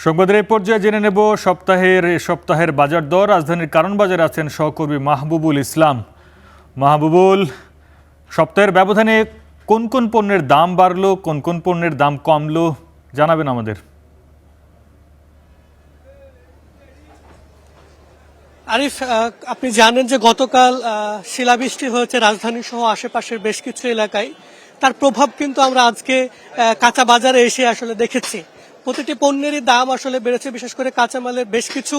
সংবাদের এই পর্যায়ে জেনে নেব সপ্তাহের বাজার দর। রাজধানীর কারণ বাজারে আছেন সহকর্মী মাহবুবুল ইসলাম। মাহবুবুল, সপ্তাহের ব্যবধানে কোন কোন পণ্যের দাম বাড়লো, কোন কোন পণ্যের দাম কমলো জানাবেন আমাদের। আরিফ, আপনি জানেন যে গতকাল শিলাবৃষ্টি হয়েছে রাজধানী সহ আশেপাশের বেশ কিছু এলাকায়। তার প্রভাব কিন্তু আমরা আজকে কাঁচা বাজারে এসে আসলে দেখেছি। প্রতিটি পণ্যেরই দাম আসলে বেড়েছে, বিশেষ করে কাঁচামালের বেশ কিছু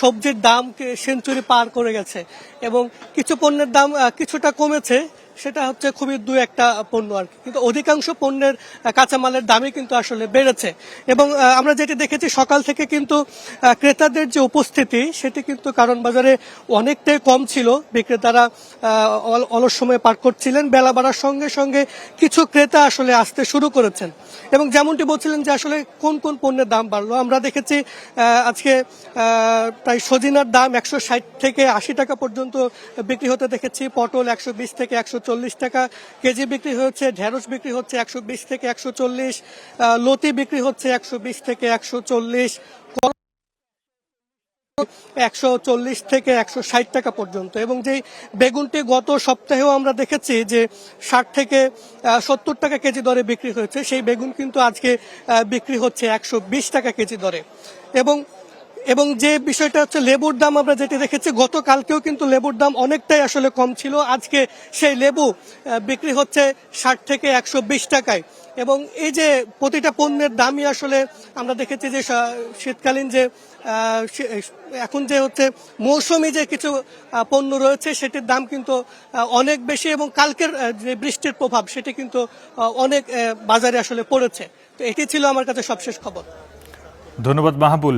সবজির দাম সেঞ্চুরি পার করে গেছে এবং কিছু পণ্যের দাম কিছুটা কমেছে, সেটা হচ্ছে খুবই দু একটা পণ্য আর কি, কিন্তু অধিকাংশ পণ্যের কাঁচামালের দামই কিন্তু আসলে বেড়েছে। এবং আমরা যেটি দেখেছি সকাল থেকে কিন্তু ক্রেতাদের যে উপস্থিতি সেটি কিন্তু কারণ বাজারে অনেকটাই কম ছিল। বিক্রেতারা অলস সময় পার করছিলেন। বেলা বাড়ার সঙ্গে সঙ্গে কিছু ক্রেতা আসলে আসতে শুরু করেছেন এবং যেমনটি বলছিলেন যে আসলে কোন কোন পণ্যের দাম বাড়লো। আমরা দেখেছি আজকে প্রায় সজিনার দাম 160 থেকে 80 টাকা পর্যন্ত বিক্রি হতে দেখেছি। পটল 120 থেকে 140 টাকা কেজি বিক্রি হচ্ছে। ঢেঁড়স বিক্রি হচ্ছে 120 থেকে 140, লতি বিক্রি হচ্ছে 120 থেকে 140, 140 থেকে 160 টাকা পর্যন্ত। এবং যেই বেগুনটি গত সপ্তাহেও আমরা দেখেছি যে 60 থেকে 70 টাকা কেজি দরে বিক্রি হয়েছে, সেই বেগুন কিন্তু আজকে বিক্রি হচ্ছে 120 টাকা কেজি দরে। এবং যে বিষয়টা হচ্ছে লেবুর দাম, আমরা যেটি দেখেছি গতকালকেও কিন্তু লেবুর দাম অনেকটাই আসলে কম ছিল। আজকে সেই লেবু বিক্রি হচ্ছে 60 থেকে 120 টাকায়। এবং এই যে প্রতিটা পণ্যের দামই আসলে আমরা দেখেছি যে শীতকালীন যে এখন যে হচ্ছে মৌসুমি যে কিছু পণ্য রয়েছে সেটির দাম কিন্তু অনেক বেশি এবং কালকের যে বৃষ্টির প্রভাব সেটি কিন্তু অনেক বাজারে আসলে পড়েছে। তো এটি ছিল আমার কাছে সবশেষ খবর। ধন্যবাদ মাহবুল।